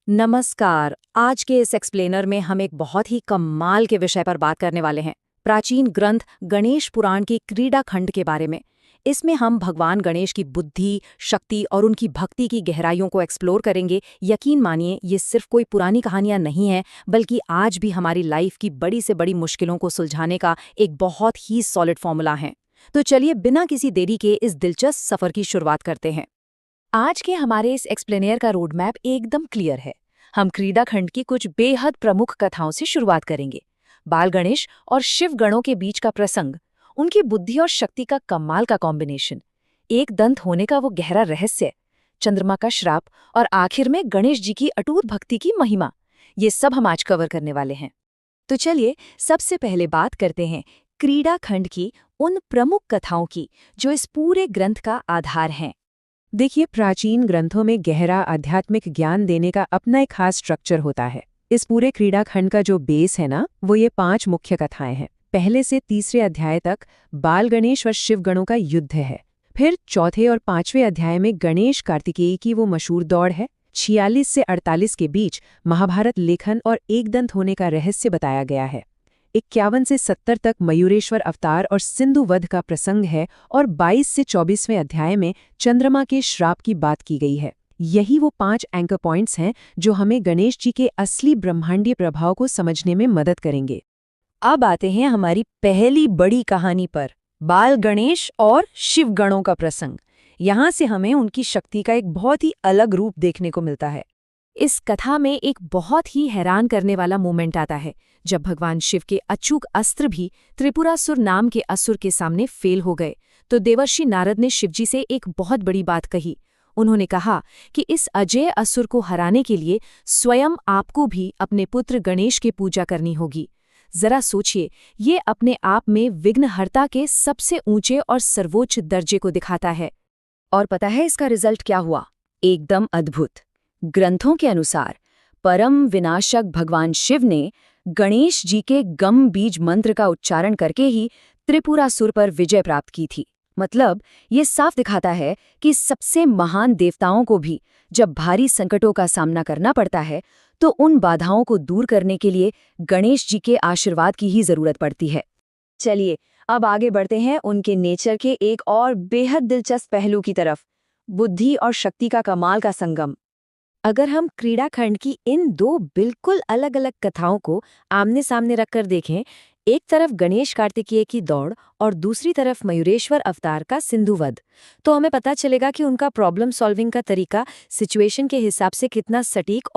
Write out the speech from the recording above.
नमस्कार। आज के इस एक्सप्लेनर में हम एक बहुत ही कमाल के विषय पर बात करने वाले हैं। प्राचीन ग्रंथ गणेश पुराण की क्रीड़ा खंड के बारे में। इसमें हम भगवान गणेश की बुद्धि, शक्ति और उनकी भक्ति की गहराइयों को एक्सप्लोर करेंगे। यकीन मानिए, ये सिर्फ कोई पुरानी कहानियां नहीं है, बल्कि आज भी हमारी लाइफ की बड़ी से बड़ी मुश्किलों को सुलझाने का एक बहुत ही सॉलिड फॉर्मूला है। तो चलिए बिना किसी देरी के इस दिलचस्प सफर की शुरुआत करते हैं। आज के हमारे इस एक्सप्लेनियर का रोड मैप एकदम क्लियर है। हम क्रीड़ा खंड की कुछ बेहद प्रमुख कथाओं से शुरुआत करेंगे। बाल गणेश और शिव गणों के बीच का प्रसंग, उनकी बुद्धि और शक्ति का कमाल का कॉम्बिनेशन, एक दंत होने का वो गहरा रहस्य, चंद्रमा का श्राप और आखिर में गणेश जी की अटूट भक्ति की महिमा, ये सब हम आज कवर करने वाले हैं। तो चलिए सबसे पहले बात करते हैं क्रीड़ा खंड की उन प्रमुख कथाओं की जो इस पूरे ग्रंथ का आधार हैं। देखिए, प्राचीन ग्रंथों में गहरा आध्यात्मिक ज्ञान देने का अपना एक खास स्ट्रक्चर होता है। इस पूरे क्रीड़ा खंड का जो बेस है ना, वो ये 5 मुख्य कथाएं हैं। पहले से तीसरे अध्याय तक बाल गणेश और शिव गणों का युद्ध है। फिर चौथे और 5वें अध्याय में गणेश कार्तिकेय की वो मशहूर दौड़ है। 46 से 48 के बीच महाभारत लेखन और एकदंत होने का रहस्य बताया गया है। 51 से 70 तक मयूरेश्वर अवतार और सिंधु वध का प्रसंग है और 22 से 24वें अध्याय में चंद्रमा के श्राप की बात की गई है। यही वो 5 एंकर पॉइंट्स हैं जो हमें गणेश जी के असली ब्रह्मांडीय प्रभाव को समझने में मदद करेंगे। अब आते हैं हमारी पहली बड़ी कहानी पर, बाल गणेश और शिव गणों का प्रसंग। यहाँ से हमें उनकी शक्ति का एक बहुत ही अलग रूप देखने को मिलता है। इस कथा में एक बहुत ही हैरान करने वाला मोमेंट आता है जब भगवान शिव के अचूक अस्त्र भी त्रिपुरासुर नाम के असुर के सामने फेल हो गए, तो देवर्षि नारद ने शिवजी से एक बहुत बड़ी बात कही। उन्होंने कहा कि इस अजेय असुर को हराने के लिए स्वयं आपको भी अपने पुत्र गणेश की पूजा करनी होगी। जरा सोचिए, ये अपने आप में विघ्नहर्ता के सबसे ऊंचे और सर्वोच्च दर्जे को दिखाता है। और पता है इसका रिजल्ट क्या हुआ? एकदम अद्भुत। ग्रंथों के अनुसार परम विनाशक भगवान शिव ने गणेश जी के गम बीज मंत्र का उच्चारण करके ही त्रिपुरासुर पर विजय प्राप्त की थी। मतलब ये साफ दिखाता है कि सबसे महान देवताओं को भी जब भारी संकटों का सामना करना पड़ता है तो उन बाधाओं को दूर करने के लिए गणेश जी के आशीर्वाद की ही जरूरत पड़ती है। चलिए अब आगे बढ़ते हैं उनके नेचर के एक और बेहद दिलचस्प पहलू की तरफ, बुद्धि और शक्ति का कमाल का संगम। अगर हम क्रीड़ा खंड की इन 2 बिल्कुल अलग अलग कथाओं को आमने सामने रखकर देखें, एक तरफ गणेश कार्तिकेय की दौड़ और दूसरी तरफ मयूरेश्वर अवतार का सिंधु वध, तो हमें पता चलेगा कि उनका प्रॉब्लम सॉल्विंग का तरीका सिचुएशन के हिसाब से कितना सटीक